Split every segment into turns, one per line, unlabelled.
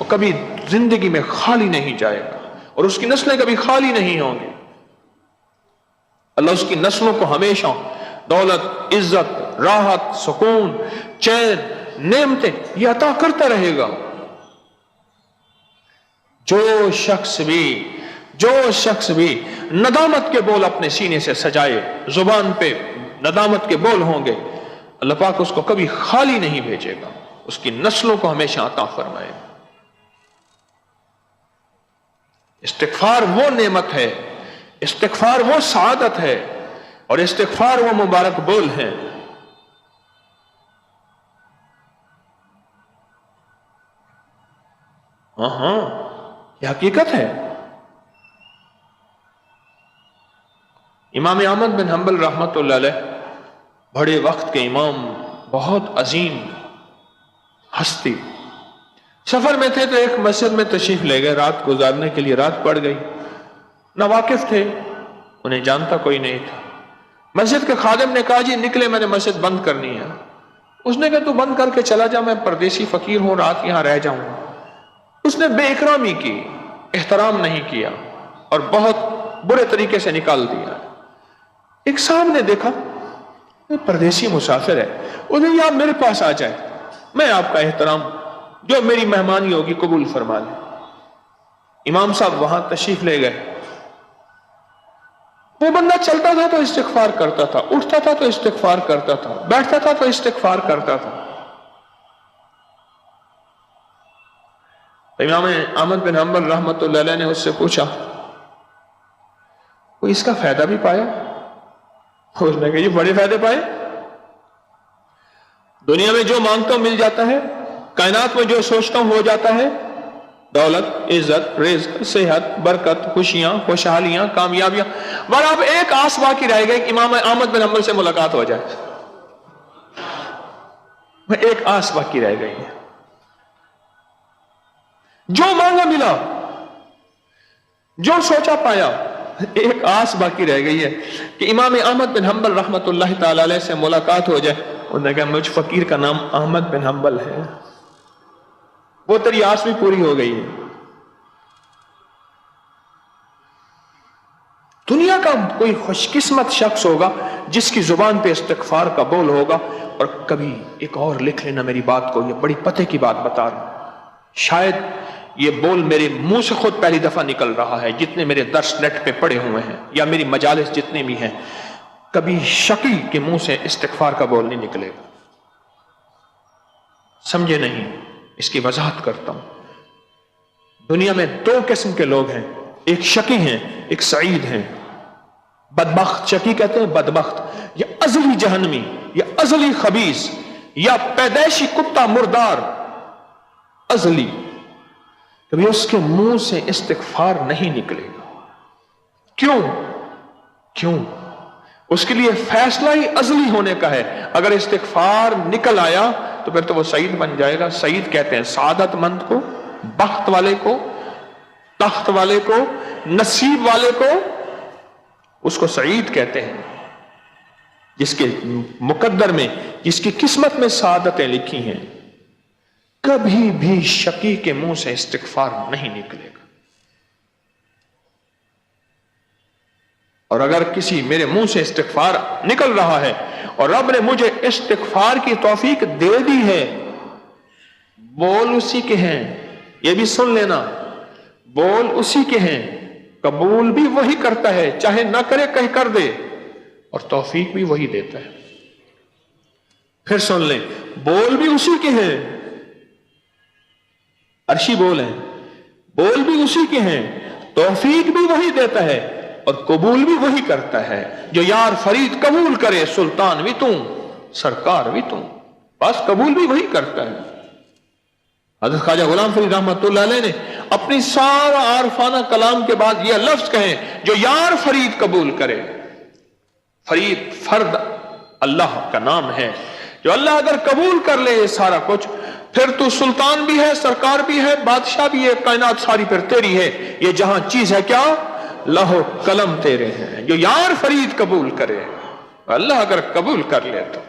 کبھی زندگی میں خالی نہیں جائے گا اور اس کی نسلیں کبھی خالی نہیں ہوں گی. اللہ اس کی نسلوں کو ہمیشہ دولت، عزت، راحت، سکون، چین، نعمتیں یہ عطا کرتا رہے گا. جو شخص بھی ندامت کے بول اپنے سینے سے سجائے، زبان پہ ندامت کے بول ہوں گے، اللہ پاک اس کو کبھی خالی نہیں بھیجے گا، اس کی نسلوں کو ہمیشہ عطا فرمائے گا. استغفار وہ نعمت ہے، استغفار وہ سعادت ہے، اور استغفار وہ مبارک بول ہیں. ہاں یہ حقیقت ہے. امام احمد بن حنبل رحمۃ اللہ علیہ بڑے وقت کے امام، بہت عظیم ہستی، سفر میں تھے تو ایک مسجد میں تشریف لے گئے رات گزارنے کے لیے. رات پڑ گئی، ناواقف تھے، انہیں جانتا کوئی نہیں تھا. مسجد کے خادم نے کہا جی نکلے، میں نے مسجد بند کرنی ہے. اس نے کہا تو بند کر کے چلا جا، میں پردیسی فقیر ہوں، رات یہاں رہ جاؤں گا. اس نے بے اکرامی کی، احترام نہیں کیا اور بہت برے طریقے سے نکال دیا. ایک صاحب نے دیکھا پردیسی مسافر ہے، انہیں یہ آپ میرے پاس آ جائے، میں آپ کا احترام جو میری مہمانی ہوگی قبول فرما لیں. امام صاحب وہاں تشریف لے گئے. وہ بندہ چلتا تھا تو استغفار کرتا تھا، اٹھتا تھا تو استغفار کرتا تھا، بیٹھتا تھا تو استغفار کرتا تھا. امام احمد بن حنبل رحمۃ اللہ علیہ نے اس سے پوچھا کوئی اس کا فائدہ بھی پایا؟ اس نے کہا یہ بڑے فائدے پائے. دنیا میں جو مانگتا ہوں مل جاتا ہے، کائنات میں جو سوچتا ہوں ہو جاتا ہے، دولت، عزت، رزق، صحت، برکت، خوشیاں، خوشحالیاں، کامیابیاں، مگر اب ایک آس باقی رہ گئی کہ امام احمد بن حنبل سے ملاقات ہو جائے. ایک آس باقی رہ گئی ہے. جو مانگا ملا، جو سوچا پایا. ایک آس باقی رہ گئی ہے کہ امام احمد بن حنبل رحمۃ اللہ تعالی علیہ سے ملاقات ہو جائے. انہوں نے کہا مجھ فقیر کا نام احمد بن حنبل ہے. وہ تیری آس بھی پوری ہو گئی ہے. دنیا کا کوئی خوش قسمت شخص ہوگا جس کی زبان پہ استغفار کا بول ہوگا. اور کبھی ایک اور لکھ لینا میری بات کو، یہ بڑی پتے کی بات بتا رہا ہوں، شاید یہ بول میرے منہ سے خود پہلی دفعہ نکل رہا ہے، جتنے میرے درس نیٹ پہ پڑے ہوئے ہیں یا میری مجالس جتنے بھی ہیں، کبھی شقی کے منہ سے استغفار کا بول نہیں نکلے گا. سمجھے نہیں؟ اس کی وضاحت کرتا ہوں. دنیا میں دو قسم کے لوگ ہیں، ایک شقی ہیں، ایک سعید ہیں. بدبخت، شقی کہتے ہیں بدبخت، یا ازلی جہنمی، یا ازلی خبیث، یا پیدائشی کتا مردار. ازلی کبھی اس کے منہ سے استغفار نہیں نکلے گا. کیوں؟ اس کے لیے فیصلہ ہی ازلی ہونے کا ہے. اگر استغفار نکل آیا تو پھر تو وہ سعید بن جائے گا. سعید کہتے ہیں سعادت مند کو، بخت والے کو، تخت والے کو، نصیب والے کو، اس کو سعید کہتے ہیں. جس کے مقدر میں، جس کی قسمت میں سعادتیں لکھی ہیں. کبھی بھی شقی کے منہ سے استغفار نہیں نکلے گا. اور اگر کسی میرے منہ سے استغفار نکل رہا ہے اور رب نے مجھے استغفار کی توفیق دے دی ہے، بول اسی کے ہیں. یہ بھی سن لینا، بول اسی کے ہیں، قبول بھی وہی کرتا ہے، چاہے نہ کرے کہیں کر دے، اور توفیق بھی وہی دیتا ہے. پھر سن لیں، بول بھی اسی کے ہیں، عرشی بول ہیں، بول بھی اسی کے ہیں، توفیق بھی وہی دیتا ہے اور قبول بھی وہی کرتا ہے. جو یار فرید قبول کرے، سلطان بھی تم، سرکار بھی تم، بس قبول بھی وہی کرتا ہے. حضرت خواجہ غلام فرید رحمۃ اللہ علیہ نے اپنی سارا عارفانہ کلام کے بعد یہ لفظ کہیں، جو یار فرید قبول کرے. فرید فرد اللہ کا نام ہے. جو اللہ اگر قبول کر لے یہ سارا کچھ، پھر تو سلطان بھی ہے، سرکار بھی ہے، بادشاہ بھی ہے، کائنات ساری پھر تیری ہے. یہ جہاں چیز ہے کیا؟ لوح قلم تیرے ہیں. جو یار فرید قبول کرے، اللہ اگر قبول کر لے تو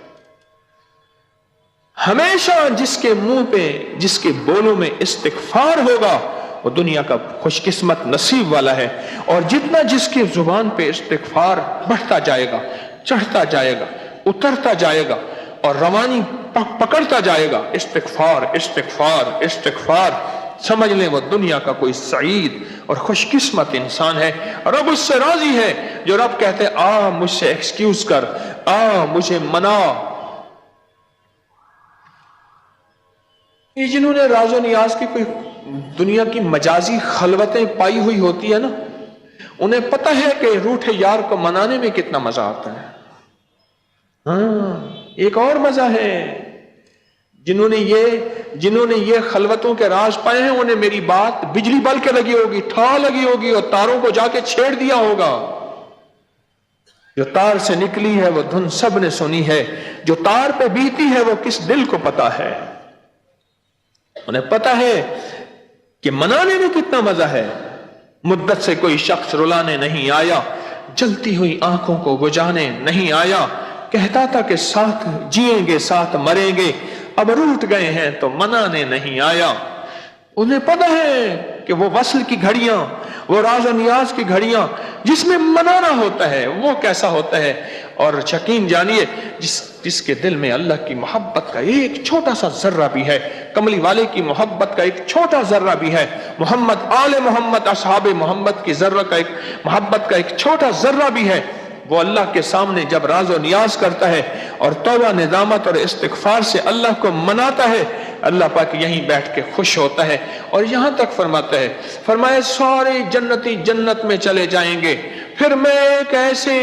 ہمیشہ جس کے منہ پہ جس کے بولوں میں استغفار ہوگا وہ دنیا کا خوش قسمت نصیب والا ہے. اور جتنا جس کی زبان پہ استغفار بڑھتا جائے گا، چڑھتا جائے گا، اترتا جائے گا اور روانی پکڑتا جائے گا، استغفار استغفار استغفار، سمجھ لیں وہ دنیا کا کوئی سعید اور خوش قسمت انسان ہے. رب اس سے راضی ہے جو رب کہتے آ مجھ سے ایکسکیوز کر، آ مجھے منا. یہ جنہوں نے راز و نیاز کی کوئی دنیا کی مجازی خلوتیں پائی ہوئی ہوتی ہے نا، انہیں پتہ ہے کہ روٹھے یار کو منانے میں کتنا مزہ آتا ہے. ہاں ایک اور مزہ ہے، جنہوں نے یہ خلوتوں کے راز پائے ہیں انہیں میری بات بجلی بل کے لگی ہوگی، ٹھا لگی ہوگی اور تاروں کو جا کے چھیڑ دیا ہوگا. جو تار سے نکلی ہے وہ دھن سب نے سنی ہے، جو تار پہ بیتی ہے وہ کس دل کو پتا ہے. انہیں پتا ہے کہ منانے میں کتنا مزہ ہے. مدت سے کوئی شخص رلانے نہیں آیا، جلتی ہوئی آنکھوں کو بجھانے نہیں آیا. کہتا تھا کہ ساتھ جیئیں گے ساتھ مریں گے، اب روٹ گئے ہیں تو منانے نہیں آیا. انہیں پتا ہے کہ وہ وصل کی گھڑیاں، وہ راز و نیاز کی گھڑیاں جس میں منانا ہوتا ہے وہ کیسا ہوتا ہے. اور یقین جانیے جس کے دل میں اللہ کی محبت کا ایک چھوٹا سا ذرہ بھی ہے، کملی والے کی محبت کا ایک چھوٹا ذرہ بھی ہے، محمد آل محمد اصحاب محمد کی محبت کا ایک چھوٹا ذرہ بھی ہے، وہ اللہ کے سامنے جب راز و نیاز کرتا ہے اور توبہ ندامت اور استغفار سے اللہ کو مناتا ہے، اللہ پاک یہیں بیٹھ کے خوش ہوتا ہے. اور یہاں تک فرماتا ہے، فرمائے سارے جنتی جنت میں چلے جائیں گے، پھر میں ایک ایسے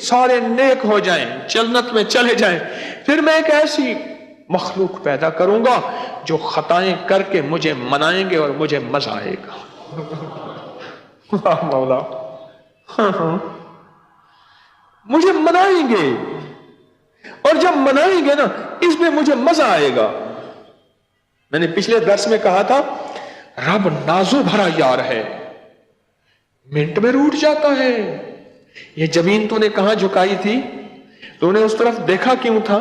سارے نیک ہو جائیں جنت میں چلے جائیں، پھر میں ایک ایسی مخلوق پیدا کروں گا جو خطائیں کر کے مجھے منائیں گے اور مجھے مزہ آئے گا. واہ مولا، مجھے منائیں گے اور جب منائیں گے نا اس میں مجھے مزہ آئے گا. میں نے پچھلے درس میں کہا تھا رب نازو بھرا یار ہے، منٹ میں روٹ جاتا ہے. یہ زمین تو نے کہاں جھکائی تھی؟ تو نے اس طرف دیکھا کیوں تھا؟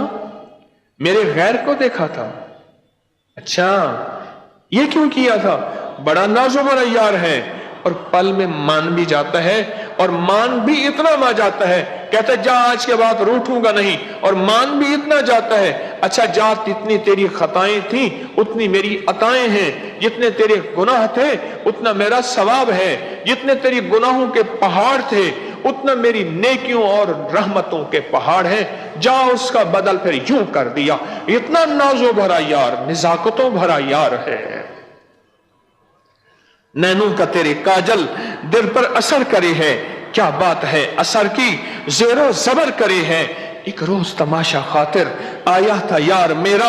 میرے غیر کو دیکھا تھا. اچھا یہ کیوں کیا تھا؟ بڑا نازو بھرا یار ہے اور پل میں مان بھی جاتا ہے، اور مان بھی اتنا مان جاتا ہے کہتا ہے جا آج کے بعد روٹوں گا نہیں، اور مان بھی اتنا جاتا ہے اچھا جا جتنی تیری خطائیں تھیں اتنی میری عطائیں ہیں، جتنے تیرے گناہ تھے اتنا میرا ثواب ہے، جتنے تیری گناہوں کے پہاڑ تھے اتنا میری نیکیوں اور رحمتوں کے پہاڑ ہیں، جا اس کا بدل پھر یوں کر دیا. اتنا نازو بھرا یار، نزاکتوں بھرا یار ہے. نینوں کا تیرے کاجل دل پر اثر کرے ہے، کیا بات ہے اثر کی زیر و زبر کرے ہے. ایک روز تماشا خاطر آیا تھا یار میرا،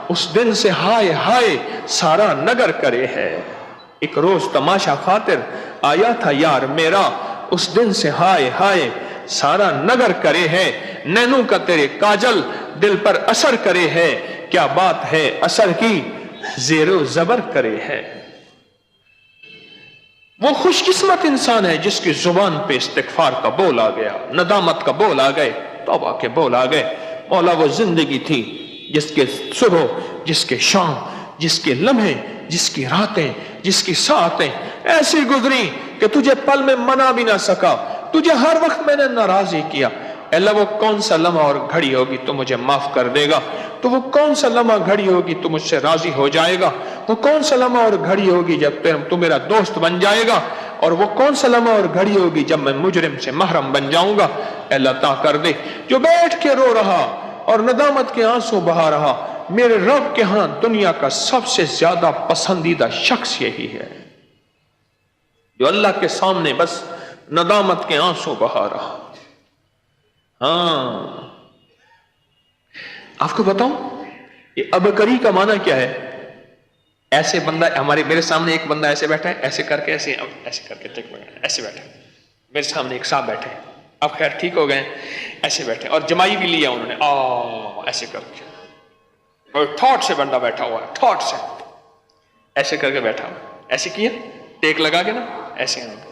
اس دن سے ہائے ہائے سارا نگر کرے ہے. ایک روز تماشا خاطر آیا تھا یار میرا، اس دن سے ہائے ہائے سارا نگر کرے ہے. نینوں کا تیرے کاجل دل پر اثر کرے ہے، کیا بات ہے اثر کی زیر و زبر کرے ہے. وہ خوش قسمت انسان ہے جس کی زبان پہ استغفار کا بول آ گیا، ندامت کا بول آ گئے، توبہ کے بول آ گئے. مولا وہ زندگی تھی جس کے صبح، جس کے شام، جس کے لمحے، جس کی راتیں، جس کی ساعتیں ایسی گزری کہ تجھے پل میں منا بھی نہ سکا، تجھے ہر وقت میں نے ناراضی کیا. اللہ وہ کون سا لمحہ اور گھڑی ہوگی تو مجھے معاف کر دے گا؟ تو وہ کون سا لمحہ گھڑی ہوگی تو مجھ سے راضی ہو جائے گا؟ وہ کون سا لمحہ اور گھڑی ہوگی جب تو میرا دوست بن جائے گا؟ اور وہ کون سا لمحہ اور گھڑی ہوگی جب میں مجرم سے محرم بن جاؤں گا؟ اللہ عطا کر دے. جو بیٹھ کے رو رہا اور ندامت کے آنسو بہا رہا، میرے رب کے ہاں دنیا کا سب سے زیادہ پسندیدہ شخص یہی ہے جو اللہ کے سامنے بس ندامت کے آنسو بہا رہا. ہاں آپ کو بتاؤں یہ ابکری کا معنی کیا ہے؟ ایسے بندہ میرے سامنے ایک بندہ ایسے بیٹھا ہے، ایسے کر کے ایسے کر کے ایسے بیٹھا ہے. میرے سامنے ایک صاحب بیٹھے ہیں، اب خیر ٹھیک ہو گئے، ایسے بیٹھے اور جمائی بھی لیا انہوں نے ایسے کر کے، اور تھاٹ سے بندہ بیٹھا ہوا ہے، تھاٹ سے ایسے کر کے بیٹھا ہوا، ایسے کیا ٹیک لگا کے نا ایسے بیٹھا.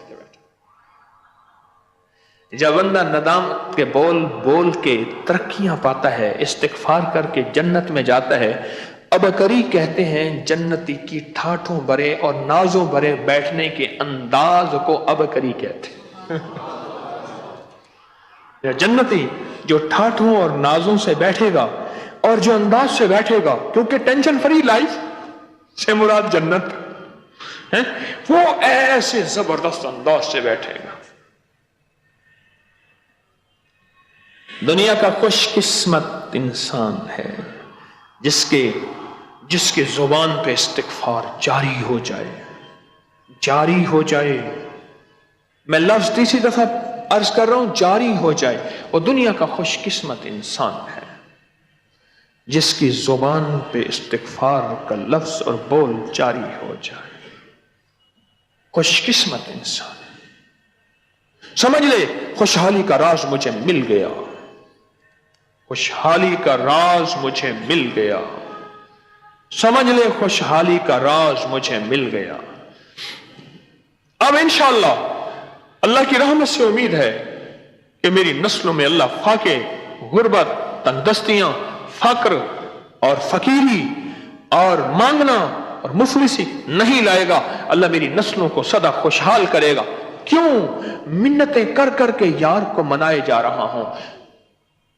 جب بندہ ندامت کے بول بول کے ترقیاں پاتا ہے، استغفار کر کے جنت میں جاتا ہے، ابکری کہتے ہیں جنتی کی ٹھاٹھوں بھرے اور نازوں بھرے بیٹھنے کے انداز کو ابکری کہتے ہیں۔ جنتی جو ٹھاٹھوں اور نازوں سے بیٹھے گا اور جو انداز سے بیٹھے گا، کیونکہ ٹینشن فری لائف سے مراد جنت ہے، وہ ایسے زبردست انداز سے بیٹھے گا۔ دنیا کا خوش قسمت انسان ہے جس کے زبان پہ استغفار جاری ہو جائے۔ میں لفظ تیسری دفعہ عرض کر رہا ہوں، جاری ہو جائے۔ وہ دنیا کا خوش قسمت انسان ہے جس کی زبان پہ استغفار کا لفظ اور بول جاری ہو جائے۔ خوش قسمت انسان سمجھ لے، خوشحالی کا راز مجھے مل گیا، خوشحالی کا راز مجھے مل گیا، سمجھ لے خوشحالی کا راز مجھے مل گیا۔ اب انشاءاللہ اللہ کی رحمت سے امید ہے کہ میری نسلوں میں اللہ فاقے، غربت، تندرستیاں، فقر اور فقیری اور مانگنا اور مفلسی نہیں لائے گا۔ اللہ میری نسلوں کو سدا خوشحال کرے گا۔ کیوں؟ منتیں کر کر کے یار کو منائے جا رہا ہوں،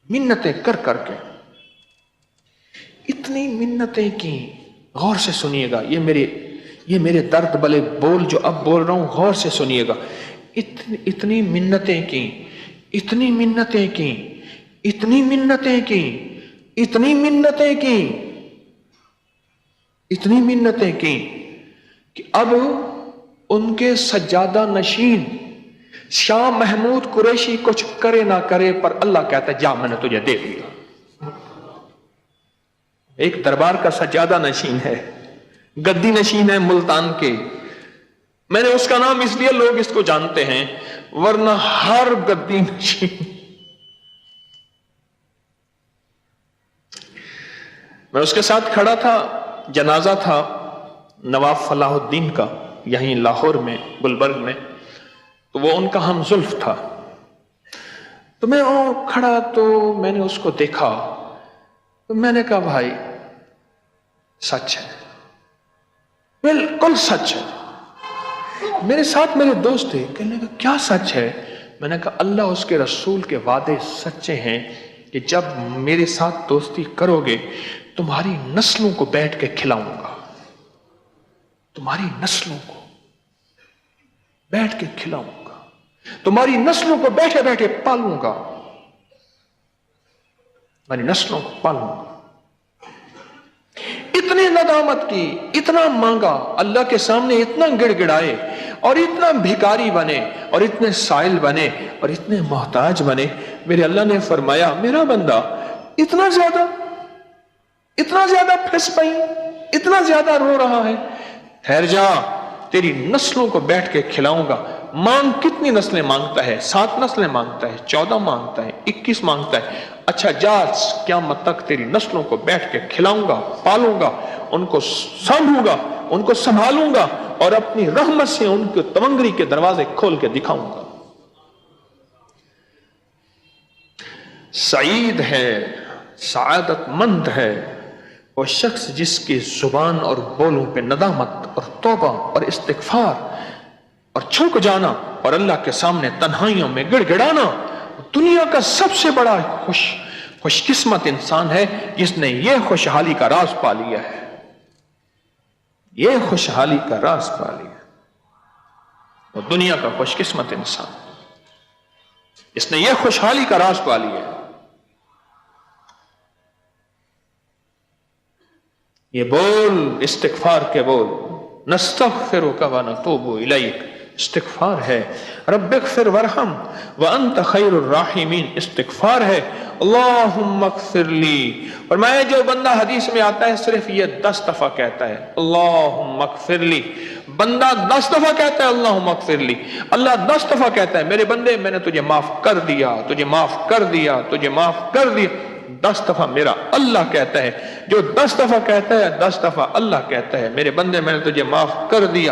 منتیں کر کر کے، اتنی منتیں کی۔ غور سے سنیے گا، یہ میرے درد بلے بول جو اب بول رہا ہوں، غور سے سنیے گا۔ اتنی منتیں کی، اتنی منتیں کی، اتنی منتیں کی، اتنی منتیں کی، اتنی منتیں کی کہ اب ان کے سجادہ نشین شاہ محمود قریشی کچھ کرے نہ کرے پر اللہ کہتا ہے جا میں نے تجھے دے دیا۔ ایک دربار کا سجادہ نشین ہے، گدی نشین ہے ملتان کے۔ میں نے اس کا نام اس لیے لوگ اس کو جانتے ہیں، ورنہ ہر گدی نشین۔ میں اس کے ساتھ کھڑا تھا، جنازہ تھا نواب فلاح الدین کا، یہیں لاہور میں گلبرگ میں، تو وہ ان کا ہم زلف تھا۔ تو میں کھڑا تو میں نے اس کو دیکھا، تو میں نے کہا بھائی سچ ہے، بالکل سچ ہے۔ میرے ساتھ میرے دوست تھے، کہنے کا کیا سچ ہے؟ میں نے کہا اللہ اس کے رسول کے وعدے سچے ہیں کہ جب میرے ساتھ دوستی کرو گے تمہاری نسلوں کو بیٹھ کے کھلاؤں گا، تمہاری نسلوں کو بیٹھ کے کھلاؤں گا، تمہاری نسلوں کو بیٹھے بیٹھے پالوں گا، تمہاری نسلوں کو پالوں گا۔ اتنی ندامت کی، اتنا مانگا اللہ کے سامنے، اتنا گڑ گڑائے اور اتنا بھکاری بنے اور اتنے سائل بنے اور اتنے محتاج بنے۔ میرے اللہ نے فرمایا میرا بندہ اتنا زیادہ پھنس پئی، اتنا زیادہ رو رہا ہے، ٹھہر جا، تیری نسلوں کو بیٹھ کے کھلاؤں گا۔ مانگ کتنی نسلیں مانگتا ہے؟ 7 نسلیں مانگتا ہے، 14 مانگتا ہے، 21 مانگتا ہے۔ اچھا جا، قیامت تک تیری نسلوں کو بیٹھ کے کھلاؤں گا، پالوں گا، ان کو سنبھالوں گا، ان کو سنبھالوں گا اور اپنی رحمت سے ان کو تمنگری کے دروازے کھول کے دکھاؤں گا۔ سعید ہے، سعادت مند ہے وہ شخص جس کی زبان اور بولوں پہ ندامت اور توبہ اور استغفار اور چھک جانا اور اللہ کے سامنے تنہائیوں میں گڑ گڑانا۔ دنیا کا سب سے بڑا خوش قسمت انسان ہے جس نے یہ خوشحالی کا راز پا لیا ہے، یہ خوشحالی کا راز پا لیا۔ اور دنیا کا خوش قسمت انسان اس نے یہ خوشحالی کا راز پا لیا ہے۔ یہ بول استغفار کے بول، نستغفرک ونتوب الیک، استغفار ہے۔ رب اغفر ورحم وانت خیر الراحمین، استغفار ہے۔ اللہم اغفر لی، اور میں جو بندہ حدیث میں آتا ہے صرف یہ 10 دفعہ کہتا ہے اللہم اغفر لی، بندہ 10 دفعہ کہتا ہے اللہم اغفر لی، اللہ 10 دفعہ کہتا ہے میرے بندے میں نے تجھے معاف کر دیا، تجھے معاف کر دیا، تجھے معاف کر دیا۔ 10 دفعہ میرا اللہ کہتا ہے، جو 10 دفعہ کہتا ہے 10 دفعہ اللہ کہتا ہے میرے بندے میں نے تجھے معاف کر دیا۔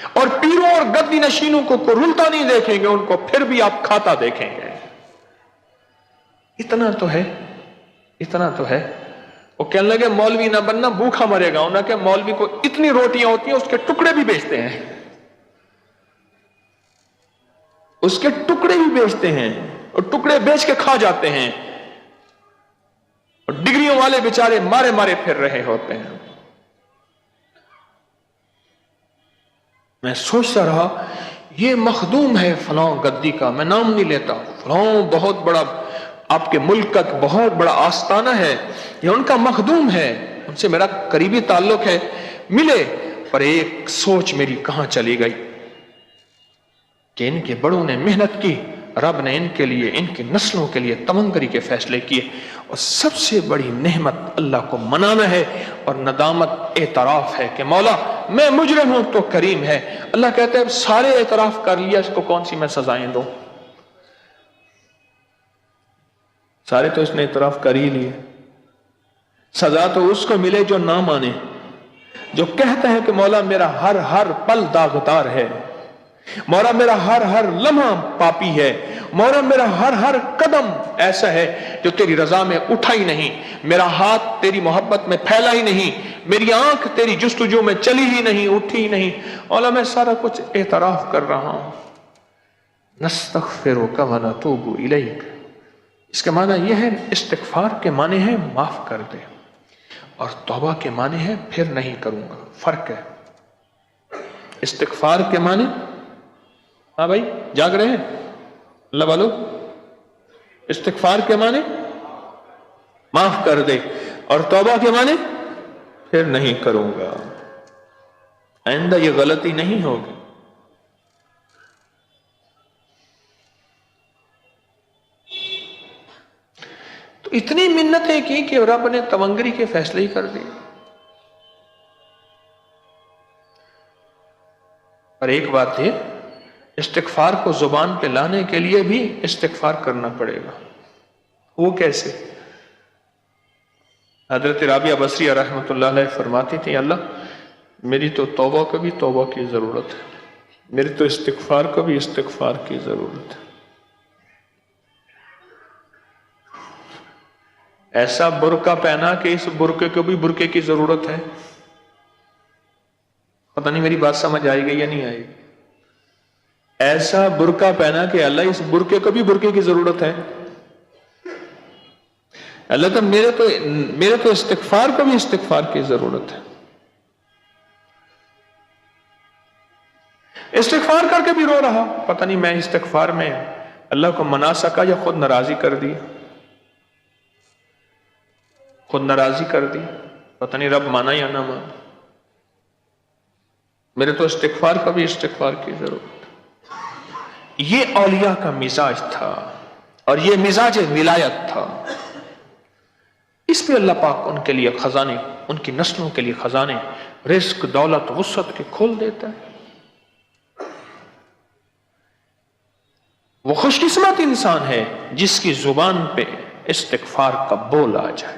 اور پیروں اور گدی نشینوں کو رلتا نہیں دیکھیں گے، ان کو پھر بھی آپ کھاتا دیکھیں گے۔ اتنا تو ہے، اتنا تو ہے۔ وہ کہنے لگے مولوی نہ بننا، بھوکا مرے گا۔ انہوں نے کہا مولوی کو اتنی روٹیاں ہوتی ہیں، اس کے ٹکڑے بھی بیچتے ہیں، اس کے ٹکڑے بھی بیچتے ہیں، اور ٹکڑے بیچ کے کھا جاتے ہیں، اور ڈگریوں والے بیچارے مارے مارے پھر رہے ہوتے ہیں۔ میں سوچتا رہا یہ مخدوم ہے فلاں گدی کا، میں نام نہیں لیتا، فلاں بہت بڑا آپ کے ملک کا بہت بڑا آستانہ ہے، یہ ان کا مخدوم ہے، ان سے میرا قریبی تعلق ہے، ملے۔ پر ایک سوچ میری کہاں چلی گئی کہ ان کے بڑوں نے محنت کی، رب نے ان کے لیے، ان کی نسلوں کے لیے تمنگری کے فیصلے کیے، اور سب سے بڑی نعمت اللہ کو منانا ہے، اور ندامت اعتراف ہے کہ مولا میں مجرم ہوں تو کریم ہے۔ اللہ کہتے ہیں سارے اعتراف کر لیا، اس کو کون سی میں سزائیں دوں؟ سارے تو اس نے اعتراف کر ہی لیے، سزا تو اس کو ملے جو نہ مانے، جو کہتا ہے کہ مولا میرا ہر پل داغدار ہے، مولا میرا ہر لمحہ پاپی ہے، مولا میرا ہر قدم ایسا ہے جو تیری رضا میں اٹھا ہی نہیں، میرا ہاتھ تیری محبت میں پھیلا ہی نہیں، میری آنکھ تیری جستجو میں چلی ہی نہیں، اٹھی ہی نہیں، مولا میں سارا کچھ اعتراف کر رہا ہوں۔ نستغفرک ونتوب الیک، اس کے معنی یہ ہے، استغفار کے معنی ہے معاف کر دے، اور توبہ کے معنی ہے پھر نہیں کروں گا، فرق ہے۔ استغفار کے معنی، ہاں بھائی جاگ رہے ہیں اللہ والو، استغفار کے معنی معاف کر دے، اور توبہ کے معنی پھر نہیں کروں گا، آئندہ یہ غلطی نہیں ہوگی۔ تو اتنی منتیں کی کہ رب نے تمنگری کے فیصلے ہی کر دی۔ اور ایک بات ہے، استغفار کو زبان پہ لانے کے لیے بھی استغفار کرنا پڑے گا۔ وہ کیسے؟ حضرت رابعہ بصریہ رحمۃ اللہ علیہ فرماتی تھی اللہ میری تو توبہ کو بھی توبہ کی ضرورت ہے، میری تو استغفار کو بھی استغفار کی ضرورت ہے۔ ایسا برقع پہنا کہ اس برقعے کو بھی برقعے کی ضرورت ہے۔ پتہ نہیں میری بات سمجھ آئے گی یا نہیں آئے گی؟ ایسا برقع پہنا کہ اللہ اس برقعے کو بھی برقعے کی ضرورت ہے۔ اللہ تو میرے تو استغفار کو بھی استغفار کی ضرورت ہے۔ استغفار کر کے بھی رو رہا، پتہ نہیں میں استغفار میں اللہ کو منا سکا یا خود ناراضی کر دی، خود ناراضی کر دی، پتہ نہیں رب مانا یا نہ مانا۔ میرے تو استغفار کا بھی استغفار کی ضرورت۔ یہ اولیاء کا مزاج تھا، اور یہ مزاج ولایت تھا۔ اس پہ اللہ پاک ان کے لیے خزانے، ان کی نسلوں کے لیے خزانے رزق، دولت، وسعت کے کھول دیتا ہے۔ وہ خوش قسمت انسان ہے جس کی زبان پہ استغفار کا بول آ جائے،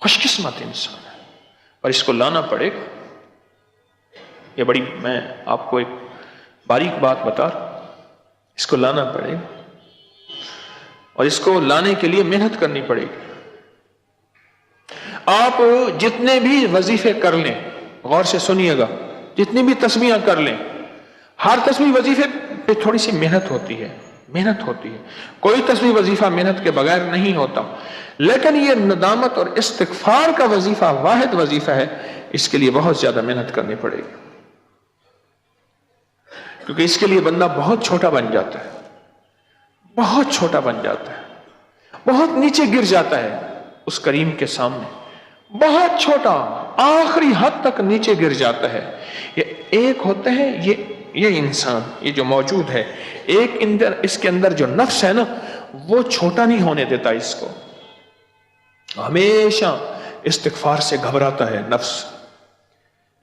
خوش قسمت انسان ہے۔ اور اس کو لانا پڑے گا۔ یہ بڑی، میں آپ کو ایک باریک بات بتا رہا ہوں، اس کو لانا پڑے گا، اور اس کو لانے کے لیے محنت کرنی پڑے گی۔ آپ جتنے بھی وظیفے کر لیں، غور سے سنیے گا، جتنی بھی تسبیحاں کر لیں، ہر تسبیح وظیفے پہ تھوڑی سی محنت ہوتی ہے، محنت ہوتی ہے۔ کوئی تسبیح وظیفہ محنت کے بغیر نہیں ہوتا، لیکن یہ ندامت اور استغفار کا وظیفہ واحد وظیفہ ہے، اس کے لیے بہت زیادہ محنت کرنی پڑے گی، کیونکہ اس کے لیے بندہ بہت چھوٹا بن جاتا ہے، بہت چھوٹا بن جاتا ہے، بہت نیچے گر جاتا ہے اس کریم کے سامنے، بہت چھوٹا، آخری حد تک نیچے گر جاتا ہے۔ یہ ایک ہوتا ہے یہ انسان، یہ جو موجود ہے، ایک اس کے اندر جو نفس ہے نا، وہ چھوٹا نہیں ہونے دیتا، اس کو ہمیشہ استغفار سے گھبراتا ہے نفس۔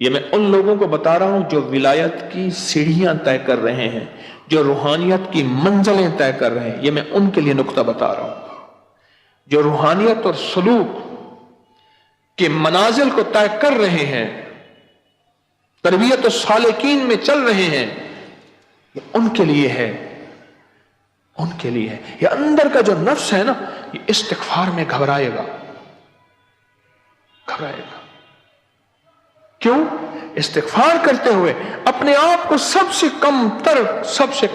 یہ میں ان لوگوں کو بتا رہا ہوں جو ولایت کی سیڑھیاں طے کر رہے ہیں، جو روحانیت کی منزلیں طے کر رہے ہیں، یہ میں ان کے لیے نقطہ بتا رہا ہوں۔ جو روحانیت اور سلوک کے منازل کو طے کر رہے ہیں، تربیت السالکین میں چل رہے ہیں، یہ ان کے لیے ہے، ان کے لیے ہے۔ یہ اندر کا جو نفس ہے نا، یہ استغفار میں گھبرائے گا، گھبرائے گا۔ کیوں؟ استغفار کرتے ہوئے اپنے آپ کو سب سے کم تر، سب سے